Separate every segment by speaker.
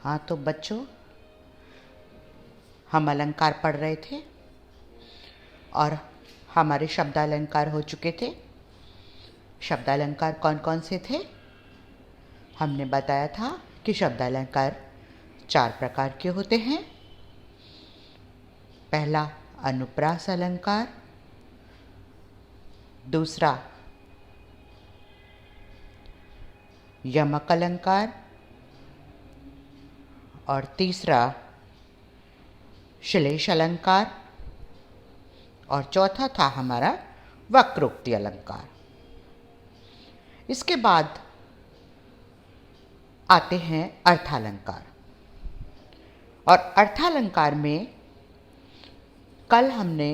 Speaker 1: हाँ तो बच्चों, हम अलंकार पढ़ रहे थे और हमारे शब्दालंकार हो चुके थे। शब्दालंकार कौन कौन से थे? हमने बताया था कि शब्दालंकार 4 प्रकार के होते हैं। पहला अनुप्रास अलंकार, दूसरा यमक अलंकार और तीसरा श्लेष अलंकार और चौथा था हमारा वक्रोक्ति अलंकार। इसके बाद आते हैं अर्थालंकार। और अर्थालंकार में कल हमने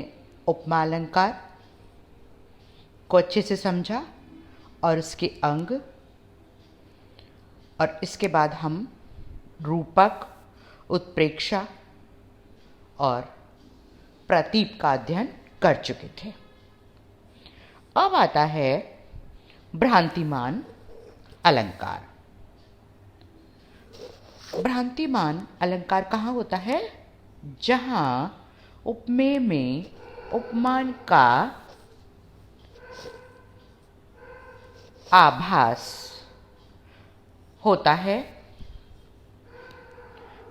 Speaker 1: उपमा अलंकार को अच्छे से समझा और उसके अंग, और इसके बाद हम रूपक, उत्प्रेक्षा और प्रतीप का अध्ययन कर चुके थे। अब आता है भ्रांतिमान अलंकार। भ्रांतिमान अलंकार कहाँ होता है? जहाँ उपमेय में उपमान का आभास होता है,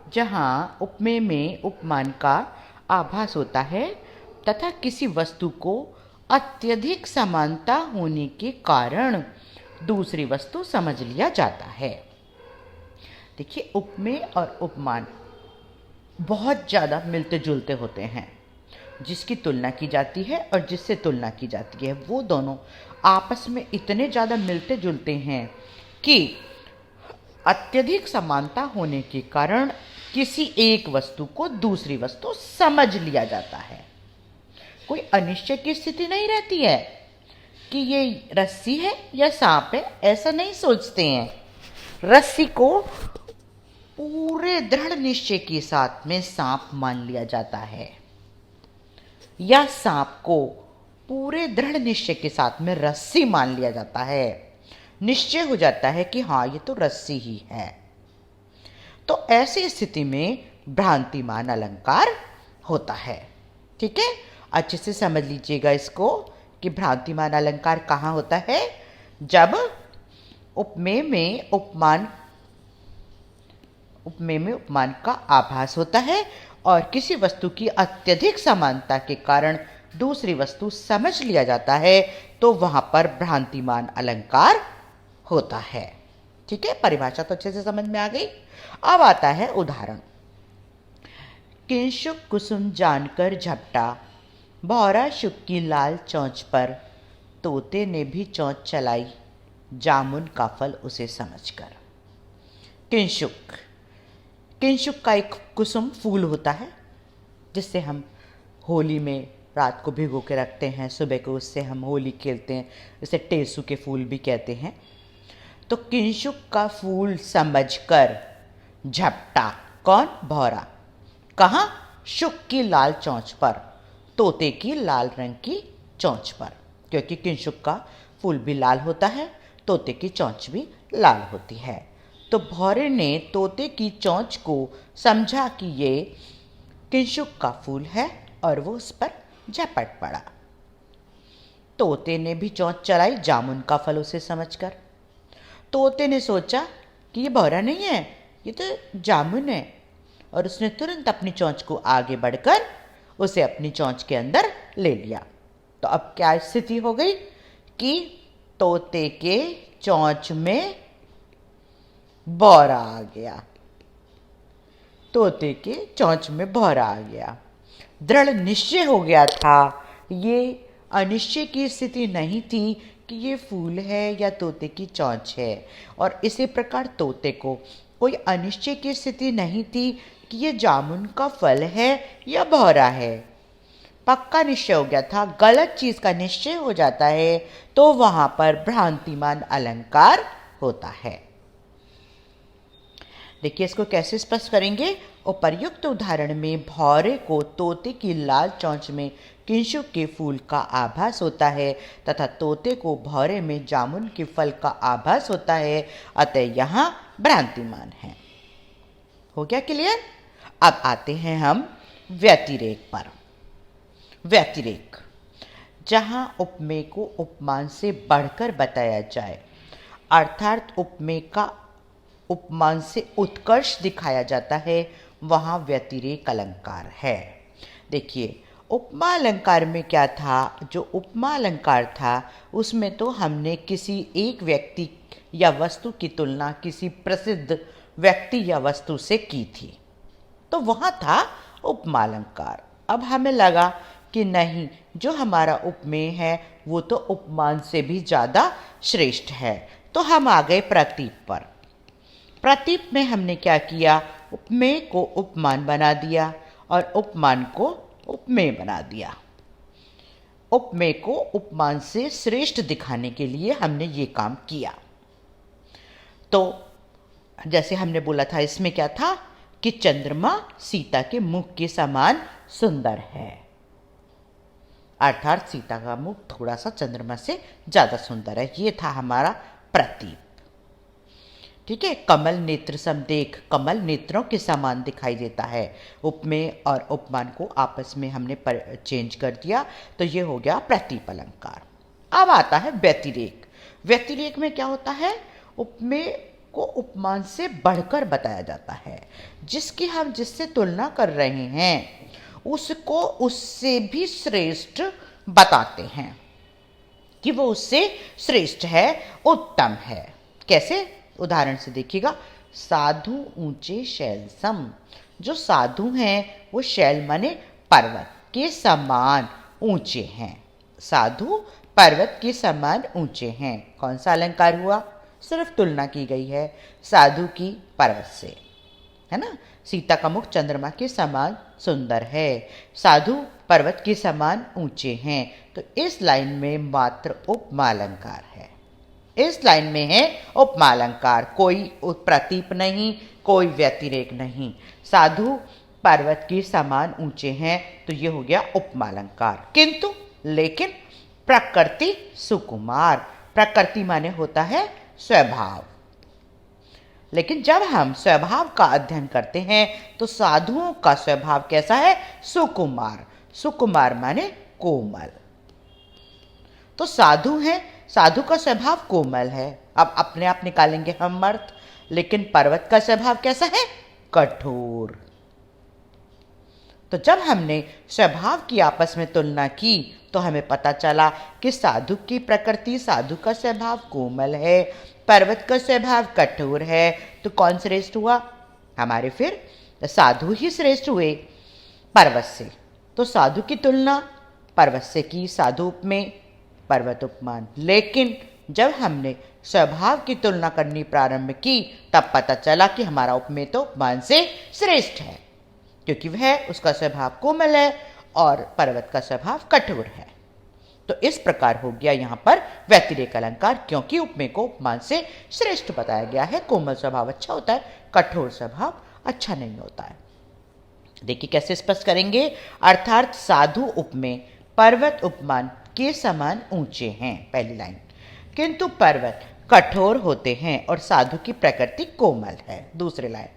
Speaker 1: जहाँ उपमेय में उपमान का आभास होता है तथा किसी वस्तु को अत्यधिक समानता होने के कारण दूसरी वस्तु समझ लिया जाता है। देखिए, उपमेय और उपमान बहुत ज़्यादा मिलते जुलते होते हैं। जिसकी तुलना की जाती है और जिससे तुलना की जाती है, वो दोनों आपस में इतने ज़्यादा मिलते जुलते हैं कि अत्यधिक समानता होने के कारण किसी एक वस्तु को दूसरी वस्तु समझ लिया जाता है। कोई अनिश्चय की स्थिति नहीं रहती है कि ये रस्सी है या सांप है, ऐसा नहीं सोचते हैं। रस्सी को पूरे दृढ़ निश्चय के साथ में सांप मान लिया जाता है, या सांप को पूरे दृढ़ निश्चय के साथ में रस्सी मान लिया जाता है। निश्चय हो जाता है कि हाँ, ये तो रस्सी ही है। तो ऐसी स्थिति में भ्रांतिमान अलंकार होता है। ठीक है, अच्छे से समझ लीजिएगा इसको कि भ्रांतिमान अलंकार कहाँ होता है? जब उपमेय में उपमान का आभास होता है और किसी वस्तु की अत्यधिक समानता के कारण दूसरी वस्तु समझ लिया जाता है, तो वहां पर भ्रांतिमान अलंकार होता है। ठीक है, परिभाषा तो अच्छे से समझ में आ गई। अब आता है उदाहरण। किंशुक कुसुम जानकर झपटा, भौरा शुक की लाल चोंच पर, तोते ने भी चोंच चलाई, जामुन का फल उसे समझकर। किंशुक का एक कुसुम फूल होता है, जिससे हम होली में रात को भिगो के रखते हैं, सुबह को उससे हम होली खेलते हैं। इसे टेसू के फूल भी कहते हैं। तो किंशुक का फूल समझकर झपटा, कौन? भौरा। कहाँ? शुक की लाल चोंच पर, तोते की लाल रंग की चोंच पर। क्योंकि किंशुक का फूल भी लाल होता है, तोते की चोंच भी लाल होती है। तो भौरे ने तोते की चोंच को समझा कि ये किंशुक का फूल है और वो उस पर झपट पड़ा। तोते ने भी चोंच चलाई, जामुन का फल उसे समझकर। तोते ने सोचा कि ये भौरा नहीं है, ये तो जामुन है, और उसने तुरंत अपनी चोंच को आगे बढ़कर उसे अपनी चोंच के अंदर ले लिया। तो अब क्या स्थिति हो गई कि तोते के चोंच में भौरा आ गया। तोते के चोंच में भौरा आ गया। दृढ़ निश्चय हो गया था। ये अनिश्चय की स्थिति नहीं थी कि ये फूल है या तोते की चोंच है। और इसी प्रकार तोते को कोई अनिश्चय की स्थिति नहीं थी कि ये जामुन का फल है या भौरा है। पक्का निश्चय हो गया था। गलत चीज का निश्चय हो जाता है तो वहां पर भ्रांतिमान अलंकार होता है। देखिए, इसको कैसे स्पष्ट करेंगे? उपर्युक्त उदाहरण में भौरे को तोते की लाल चोंच में किंशुक के फूल का आभास होता है तथा तोते को भौरे में जामुन के फल का आभास होता है, अतः यहाँ भ्रांतिमान है। हो गया क्लियर? अब आते हैं हम व्यतिरेक पर। व्यतिरेक, जहां उपमेय को उपमान से बढ़कर बताया जाए, अर्थात उपमेय का उपमान से उत्कर्ष दिखाया जाता है, वहां व्यतिरेक अलंकार है। देखिए, उपमा अलंकार में क्या था? जो उपमा अलंकार था उसमें तो हमने किसी एक व्यक्ति या वस्तु की तुलना किसी प्रसिद्ध व्यक्ति या वस्तु से की थी, तो वहां था उपमा अलंकार। अब हमें लगा कि नहीं, जो हमारा उपमेय है वो तो उपमान से भी ज़्यादा श्रेष्ठ है, तो हम आ गए प्रतीप पर। प्रतीप में हमने क्या किया? उपमेय को उपमान बना दिया और उपमान को उपमेय बना दिया। उपमेय को उपमान से श्रेष्ठ दिखाने के लिए हमने ये काम किया। तो जैसे हमने बोला था, इसमें क्या था कि चंद्रमा सीता के मुख के समान सुंदर है, अर्थात सीता का मुख थोड़ा सा चंद्रमा से ज्यादा सुंदर है। ये था हमारा प्रतीप। ठीक है, कमल नेत्र सम देख, कमल नेत्रों के समान दिखाई देता है। उपमेय और उपमान को आपस में हमने चेंज कर दिया, तो ये हो गया प्रतीप अलंकार। अब आता है व्यतिरेक। व्यतिरेक में क्या होता है? उपमेय को उपमान से बढ़कर बताया जाता है। जिसकी हम जिससे तुलना कर रहे हैं उसको उससे भी श्रेष्ठ बताते हैं कि वो उससे श्रेष्ठ है, उत्तम है। कैसे? उदाहरण से देखिएगा, साधु ऊंचे शैल सम। जो साधु हैं वो शैल माने पर्वत के समान ऊंचे हैं। साधु पर्वत के समान ऊंचे हैं। कौन सा अलंकार हुआ? सिर्फ तुलना की गई है साधु की पर्वत से, है ना। सीता का मुख चंद्रमा के समान सुंदर है, साधु पर्वत के समान ऊंचे हैं। तो इस लाइन में मात्र उपमा अलंकार है। इस लाइन में है उपमा अलंकार, कोई प्रतीप नहीं, कोई व्यतिरेक नहीं। साधु पर्वत के समान ऊंचे हैं, तो ये हो गया उपमा अलंकार। किंतु लेकिन प्रकृति सुकुमार, प्रकृति माने होता है स्वभाव। लेकिन जब हम स्वभाव का अध्ययन करते हैं तो साधुओं का स्वभाव कैसा है? सुकुमार। सुकुमार माने कोमल। तो साधु हैं, साधु का स्वभाव कोमल है। अब अपने आप निकालेंगे हम अर्थ। लेकिन पर्वत का स्वभाव कैसा है? कठोर। तो जब हमने स्वभाव की आपस में तुलना की तो हमें पता चला कि साधु की प्रकृति, साधु का स्वभाव कोमल है, पर्वत का स्वभाव कठोर है। तो कौन श्रेष्ठ हुआ? हमारे फिर साधु ही श्रेष्ठ हुए पर्वत से। तो साधु की तुलना पर्वत से की, साधु उपमेय, पर्वत उपमान। लेकिन जब हमने स्वभाव की तुलना करनी प्रारंभ की तब पता चला कि हमारा उपमेय तो उपमान से श्रेष्ठ है, क्योंकि वह उसका स्वभाव कोमल है और पर्वत का स्वभाव कठोर है। तो इस प्रकार हो गया यहाँ पर व्यतिरेक अलंकार, क्योंकि उपमेय को उपमान से श्रेष्ठ बताया गया है। कोमल स्वभाव अच्छा होता है, कठोर स्वभाव अच्छा नहीं होता है। देखिए कैसे स्पष्ट करेंगे। अर्थात साधु उपमेय पर्वत उपमान के समान ऊंचे हैं, पहली लाइन। किंतु पर्वत कठोर होते हैं और साधु की प्रकृति कोमल है, दूसरी लाइन।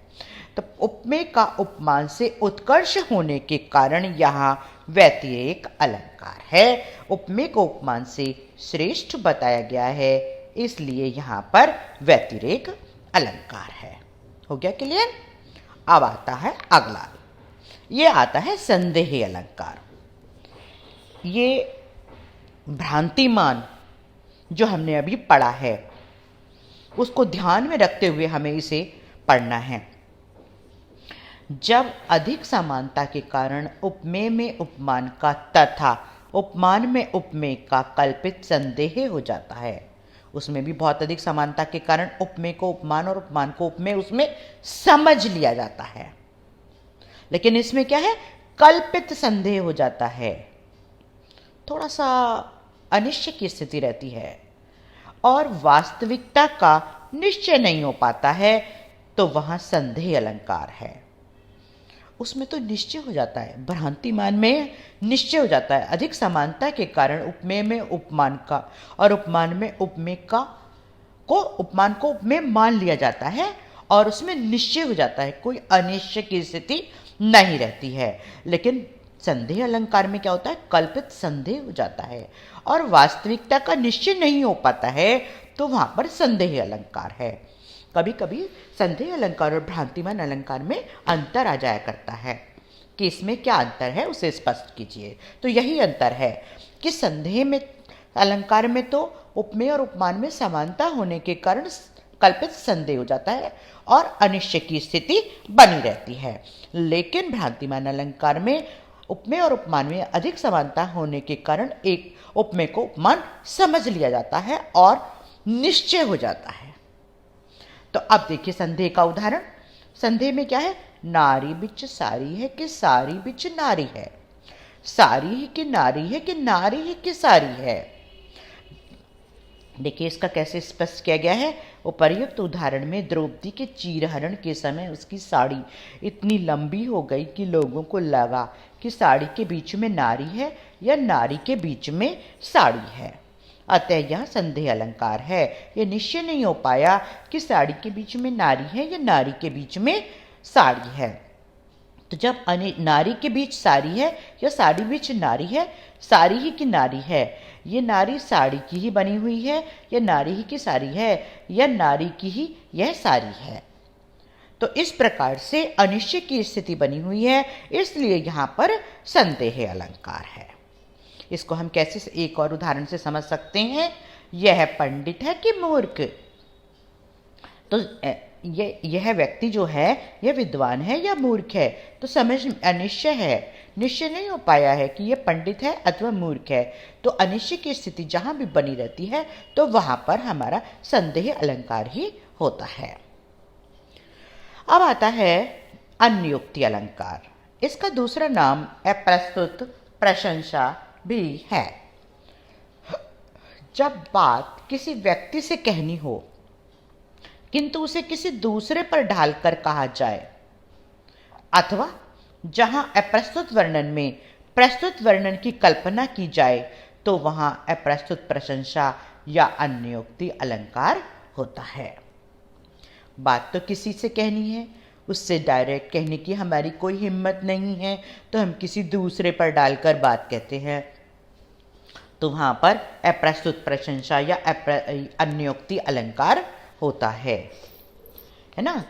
Speaker 1: तो उपमेय का उपमान से उत्कर्ष होने के कारण यहाँ व्यतिरेक अलंकार है। उपमेय को उपमान से श्रेष्ठ बताया गया है, इसलिए यहाँ पर व्यतिरेक अलंकार है। हो गया क्लियर? अब आता है अगला, ये आता है संदेह अलंकार। ये भ्रांतिमान जो हमने अभी पढ़ा है उसको ध्यान में रखते हुए हमें इसे पढ़ना है। जब अधिक समानता के कारण उपमेय में उपमान का तथा उपमान में उपमेय का कल्पित संदेह हो जाता है, उसमें भी बहुत अधिक समानता के कारण उपमेय को उपमान और उपमान को उपमेय उसमें समझ लिया जाता है, लेकिन इसमें क्या है? कल्पित संदेह हो जाता है, थोड़ा सा अनिश्चय की स्थिति रहती है और वास्तविकता का निश्चय नहीं हो पाता है, तो वहां संदेह अलंकार है। उसमें तो निश्चय हो जाता है, भ्रांतिमान में निश्चय हो जाता है। अधिक समानता के कारण उपमेय में उपमान का और उपमान में उपमेय का उपमान को उपमेय मान लिया जाता है और उसमें निश्चय हो जाता है, कोई अनिश्चय की स्थिति नहीं रहती है। लेकिन संदेह अलंकार में क्या होता है, कल्पित संदेह हो जाता है और वास्तविकता का निश्चय नहीं हो पाता है, तो वहां पर संदेह अलंकार है। कभी कभी संदेह अलंकार और भ्रांतिमान अलंकार में अंतर आ जाया करता है कि इसमें क्या अंतर है उसे स्पष्ट कीजिए। तो यही अंतर है कि संदेह में अलंकार में तो उपमेय और उपमान में समानता होने के कारण कल्पित संदेह हो जाता है और अनिश्चय की स्थिति बनी रहती है। लेकिन भ्रांतिमान अलंकार में उपमेय और उपमान में अधिक समानता होने के कारण एक उपमेय को उपमान समझ लिया जाता है और निश्चय हो जाता है। तो अब देखिए संदेह का उदाहरण। संदेह में क्या है, नारी बिच सारी है कि सारी बिच नारी है, सारी ही कि नारी है कि नारी ही कि सारी है। देखिए इसका कैसे स्पष्ट किया गया है। उपर्युक्त उदाहरण में द्रौपदी के चीरहरण के समय उसकी साड़ी इतनी लंबी हो गई कि लोगों को लगा कि साड़ी के बीच में नारी है या नारी के बीच में साड़ी है। अतः यह संदेह अलंकार है। यह निश्चय नहीं हो पाया कि साड़ी के बीच में नारी है या नारी के बीच में साड़ी है। तो जब नारी के बीच साड़ी है या साड़ी बीच नारी है, साड़ी ही की नारी है, ये नारी साड़ी की ही बनी हुई है या नारी ही की साड़ी है या नारी की ही यह साड़ी है। तो इस प्रकार से अनिश्चय की स्थिति बनी हुई है, इसलिए यहां पर संदेह अलंकार है। इसको हम कैसे एक और उदाहरण से समझ सकते हैं। यह पंडित है कि मूर्ख। तो यह व्यक्ति जो है यह विद्वान है या मूर्ख है, तो समझ अनिश्चय है, निश्चय नहीं हो पाया है कि यह पंडित है अथवा मूर्ख है। तो अनिश्चय की स्थिति जहां भी बनी रहती है तो वहां पर हमारा संदेह अलंकार ही होता है। अब आता है अन्योक्ति अलंकार। इसका दूसरा नाम अप्रस्तुत प्रशंसा भी है। जब बात किसी व्यक्ति से कहनी हो किंतु उसे किसी दूसरे पर ढालकर कहा जाए, अथवा जहां अप्रस्तुत वर्णन में प्रस्तुत वर्णन की कल्पना की जाए, तो वहां अप्रस्तुत प्रशंसा या अन्योक्ति अलंकार होता है। बात तो किसी से कहनी है, उससे डायरेक्ट कहने की हमारी कोई हिम्मत नहीं है, तो हम किसी दूसरे पर डालकर बात कहते हैं, तो वहां पर अप्रस्तुत प्रशंसा या अन्योक्ति अलंकार होता है ना।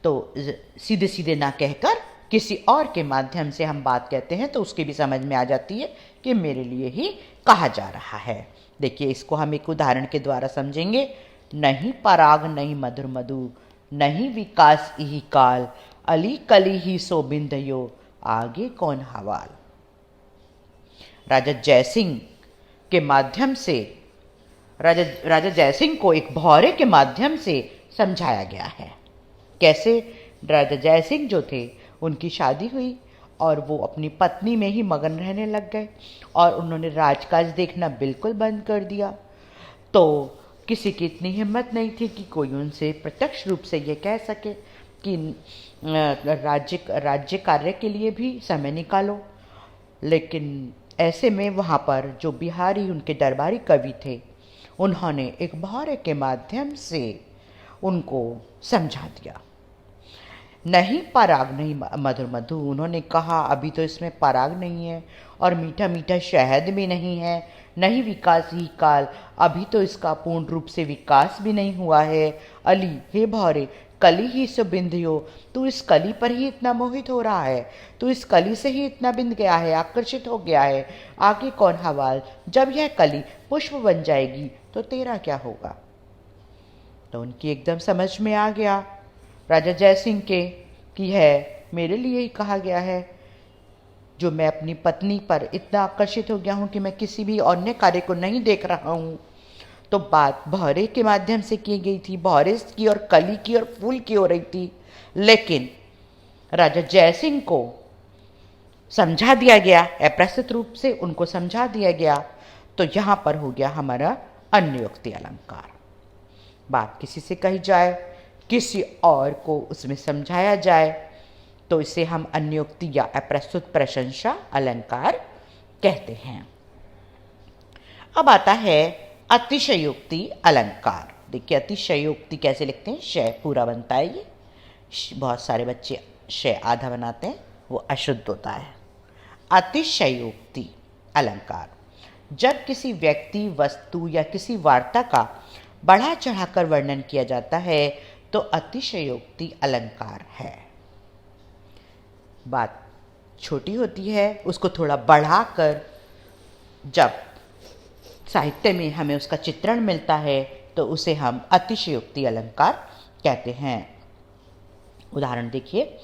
Speaker 1: तो सीधे सीधे ना कहकर किसी और के माध्यम से हम बात कहते हैं तो उसकी भी समझ में आ जाती है कि मेरे लिए ही कहा जा रहा है। देखिए इसको हम एक उदाहरण के द्वारा समझेंगे। नहीं पराग नहीं मधुर मधु, नहीं विकास इही काल, अली कली ही सो बिंदयो, आगे कौन हवाल। राजा जयसिंह के माध्यम से राजा जयसिंह को एक भौरे के माध्यम से समझाया गया है। कैसे? राजा जयसिंह जो थे उनकी शादी हुई और वो अपनी पत्नी में ही मगन रहने लग गए और उन्होंने राजकाज देखना बिल्कुल बंद कर दिया। तो किसी की इतनी हिम्मत नहीं थी कि कोई उनसे प्रत्यक्ष रूप से ये कह सके कि राज्य कार्य के लिए भी समय निकालो। लेकिन ऐसे में वहाँ पर जो बिहारी उनके दरबारी कवि थे, उन्होंने एक भौरे के माध्यम से उनको समझा दिया। नहीं पराग नहीं मधुर मधु, उन्होंने कहा अभी तो इसमें पराग नहीं है और मीठा मीठा शहद भी नहीं है। नहीं विकास ही काल, अभी तो इसका पूर्ण रूप से विकास भी नहीं हुआ है। अली हे भौरे कली ही सो बिंदियो, तू इस कली पर ही इतना मोहित हो रहा है, तू इस कली से ही इतना बिंद गया है, आकर्षित हो गया है, आगे कौन हवाल। जब यह कली पुष्प बन जाएगी तो तेरा क्या होगा। तो उनकी एकदम समझ में आ गया राजा जयसिंह के कि है मेरे लिए ही कहा गया है। जो मैं अपनी पत्नी पर इतना आकर्षित हो गया हूँ कि मैं किसी भी अन्य कार्य को नहीं देख रहा हूँ। तो बात भौरे के माध्यम से की गई थी, भौरे की और कली की और फूल की हो रही थी। लेकिन राजा जयसिंह को समझा दिया गया, अप्रस्तुत रूप से उनको समझा दिया गया। तो यहां पर हो गया हमारा अन्योक्ति अलंकार। बात किसी से कही जाए, किसी और को उसमें समझाया जाए, तो इसे हम अन्योक्ति या अप्रस्तुत प्रशंसा अलंकार कहते हैं। अब आता है अतिशयोक्ति अलंकार। देखिए अतिशयोक्ति कैसे लिखते हैं, शय पूरा बनता है ये। बहुत सारे बच्चे श आधा बनाते हैं, वो अशुद्ध होता है। अतिशयोक्ति अलंकार, जब किसी व्यक्ति, वस्तु या किसी वार्ता का बढ़ा चढ़ाकर वर्णन किया जाता है तो अतिशयोक्ति अलंकार है। बात छोटी होती है, उसको थोड़ा बढ़ाकर जब साहित्य में हमें उसका चित्रण मिलता है तो उसे हम अतिशयोक्ति अलंकार कहते हैं। उदाहरण देखिए,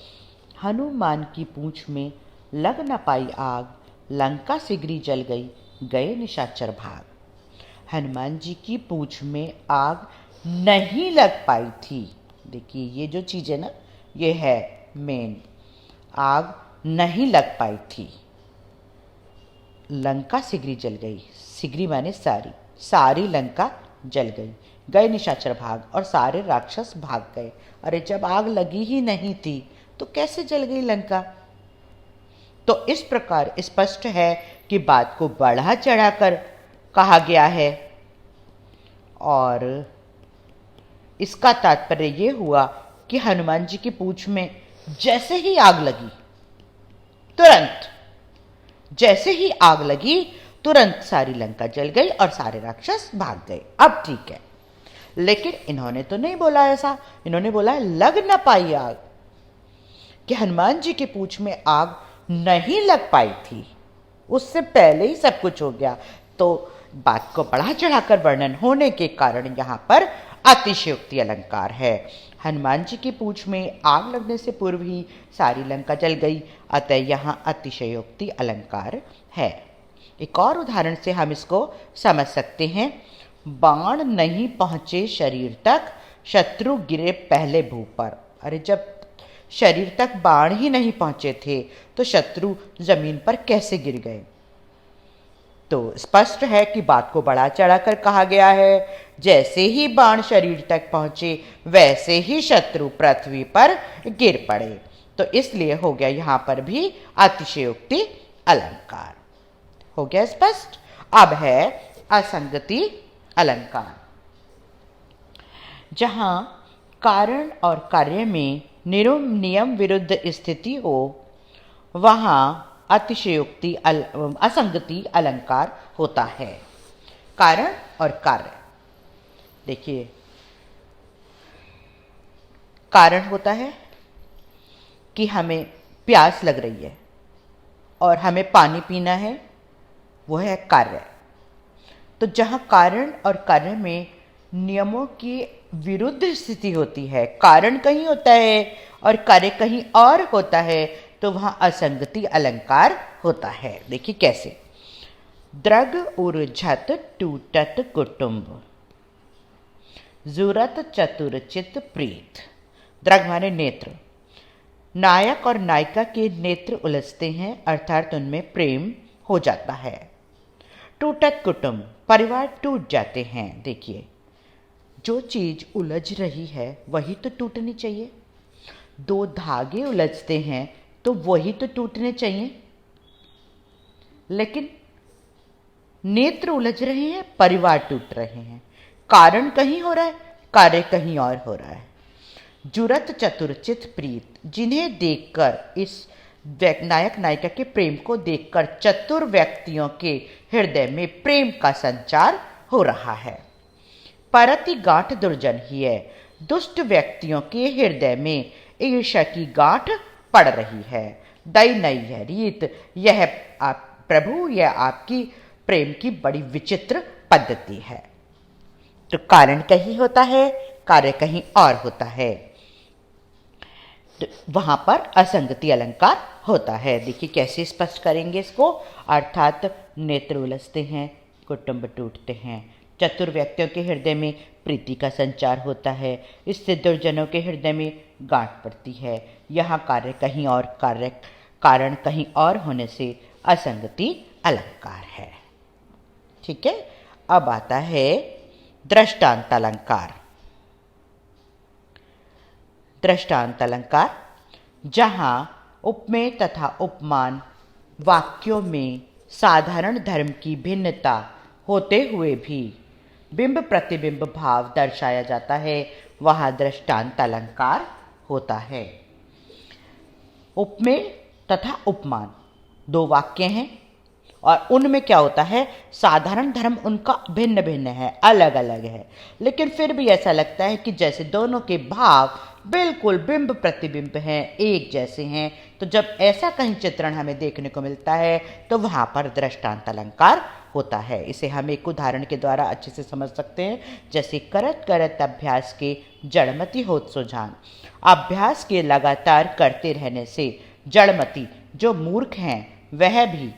Speaker 1: हनुमान की पूंछ में लग न पाई आग, लंका सिगरी जल गई, गए निशाचर भाग। हनुमान जी की पूंछ में आग नहीं लग पाई थी। देखिए ये जो चीज़ है ना, ये है मेन, आग नहीं लग पाई थी। लंका सिगरी जल गई, सिगरी माने सारी, सारी लंका जल गई। गए निशाचर भाग, और सारे राक्षस भाग गए। अरे जब आग लगी ही नहीं थी तो कैसे जल गई लंका? तो इस प्रकार स्पष्ट है कि बात को बढ़ा चढ़ाकर कहा गया है और इसका तात्पर्य ये हुआ कि हनुमान जी की पूंछ में जैसे ही आग लगी, तुरंत जैसे ही आग लगी तुरंत सारी लंका जल गई और सारे राक्षस भाग गए। अब ठीक है, लेकिन इन्होंने तो नहीं बोला ऐसा। इन्होंने बोला लग न पाई आग, कि हनुमान जी की पूंछ में आग नहीं लग पाई थी, उससे पहले ही सब कुछ हो गया। तो बात को बढ़ा चढ़ाकर वर्णन होने के कारण यहां पर अतिशयोक्ति अलंकार है। हनुमान जी की पूंछ में आग लगने से पूर्व ही सारी लंका जल गई, अतः यहाँ अतिशयोक्ति अलंकार है। एक और उदाहरण से हम इसको समझ सकते हैं। बाण नहीं पहुंचे शरीर तक, शत्रु गिरे पहले भू पर। अरे जब शरीर तक बाण ही नहीं पहुंचे थे तो शत्रु जमीन पर कैसे गिर गए? तो स्पष्ट है कि बात को बढ़ा चढ़ाकर कहा गया है। जैसे ही बाण शरीर तक पहुंचे वैसे ही शत्रु पृथ्वी पर गिर पड़े। तो इसलिए हो गया यहां पर भी अतिशयोक्ति अलंकार। हो गया स्पष्ट। अब है असंगति अलंकार, जहां कारण और कार्य में नियम विरुद्ध स्थिति हो, वहां अतिशयोक्ति असंगति अलंकार होता है। कारण और कार्य, देखिए कारण होता है कि हमें प्यास लग रही है और हमें पानी पीना है, वो है कार्य। तो जहां कारण और कार्य में नियमों की विरुद्ध स्थिति होती है, कारण कहीं होता है और कार्य कहीं और होता है, तो वहां असंगति अलंकार होता है। देखिए कैसे, द्रग उर्झत टूटत कुटुंब, जुरत चतुरचित प्रीत। द्रग माने नेत्र, नायक और नायिका के नेत्र उलझते हैं, अर्थात उनमें प्रेम हो जाता है। टूटत कुटुंब, परिवार टूट जाते हैं। देखिए जो चीज उलझ रही है वही तो टूटनी चाहिए। दो धागे उलझते हैं तो वही तो टूटने चाहिए, लेकिन नेत्र उलझ रहे हैं, परिवार टूट रहे हैं। कारण कहीं हो रहा है, कार्य कहीं और हो रहा है। जुरत चतुरचित प्रीत, जिन्हें देखकर, इस नायक नायिका के प्रेम को देखकर चतुर व्यक्तियों के हृदय में प्रेम का संचार हो रहा है। परति गांठ दुर्जन ही है, दुष्ट व्यक्तियों के हृदय में ईर्ष्या की गांठ पड़ रही है। दई नई है रीत, यह आप प्रभु, यह आपकी प्रेम की बड़ी विचित्र पद्धति है। तो कारण कहीं होता है, कार्य कहीं और होता है, तो वहां पर असंगति अलंकार होता है। देखिए कैसे स्पष्ट करेंगे इसको, अर्थात नेत्र उलझते हैं, कुटुंब टूटते हैं, चतुर व्यक्तियों के हृदय में प्रीति का संचार होता है, इससे दुर्जनों के हृदय में गांठ पड़ती है। यहाँ कार्य कहीं और, कारण कहीं और होने से असंगति अलंकार है। ठीक है, अब आता है दृष्टांत अलंकार। दृष्टांत अलंकार, जहां उपमेय तथा उपमान वाक्यों में साधारण धर्म की भिन्नता होते हुए भी बिंब प्रतिबिंब भाव दर्शाया जाता है, वहां दृष्टांत अलंकार होता है। उपमेय तथा उपमान दो वाक्य हैं और उनमें क्या होता है, साधारण धर्म उनका भिन्न भिन्न है, अलग अलग है, लेकिन फिर भी ऐसा लगता है कि जैसे दोनों के भाव बिल्कुल बिंब प्रतिबिंब हैं, एक जैसे हैं। तो जब ऐसा कहीं चित्रण हमें देखने को मिलता है तो वहाँ पर दृष्टांत अलंकार होता है। इसे हम एक उदाहरण के द्वारा अच्छे से समझ सकते हैं, जैसे करत करत अभ्यास के जड़मति होत सुजान। अभ्यास के लगातार करते रहने से जड़मति जो मूर्ख हैं वह भी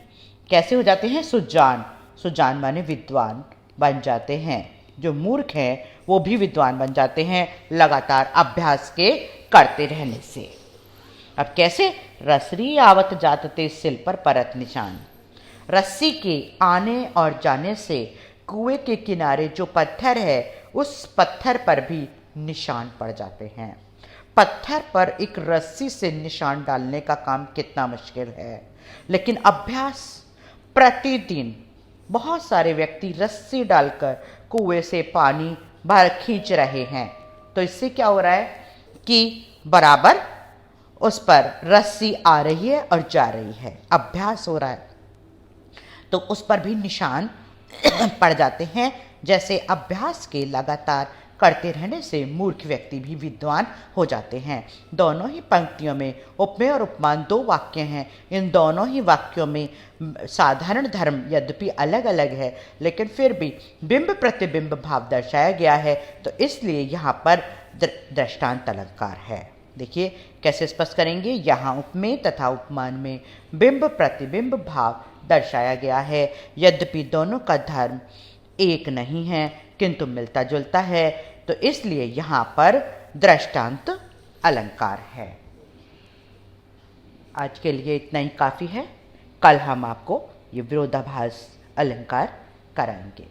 Speaker 1: कैसे हो जाते हैं, सुजान। सुजान माने विद्वान बन जाते हैं। जो मूर्ख हैं वो भी विद्वान बन जाते हैं लगातार अभ्यास के करते रहने से। अब कैसे, रसरी आवत जातते सिल पर परत निशान। रस्सी के आने और जाने से कुएं के किनारे जो पत्थर है उस पत्थर पर भी निशान पड़ जाते हैं। पत्थर पर एक रस्सी से निशान डालने का काम कितना मुश्किल है, लेकिन अभ्यास प्रतिदिन बहुत सारे व्यक्ति रस्सी डालकर कुएं से पानी भर खींच रहे हैं। तो इससे क्या हो रहा है कि बराबर उस पर रस्सी आ रही है और जा रही है, अभ्यास हो रहा है, तो उस पर भी निशान पड़ जाते हैं। जैसे अभ्यास के लगातार करते रहने से मूर्ख व्यक्ति भी विद्वान हो जाते हैं। दोनों ही पंक्तियों में उपमेय और उपमान दो वाक्य हैं। इन दोनों ही वाक्यों में साधारण धर्म यद्यपि अलग अलग है, लेकिन फिर भी बिंब प्रतिबिंब भाव दर्शाया गया है, तो इसलिए यहाँ पर दृष्टांत अलंकार है। देखिए कैसे स्पष्ट करेंगे, यहाँ उपमेय तथा उपमान में बिंब प्रतिबिंब भाव दर्शाया गया है। यद्यपि दोनों का धर्म एक नहीं है किंतु मिलता जुलता है, तो इसलिए यहाँ पर दृष्टांत अलंकार है। आज के लिए इतना ही काफ़ी है। कल हम आपको ये विरोधाभास अलंकार कराएंगे।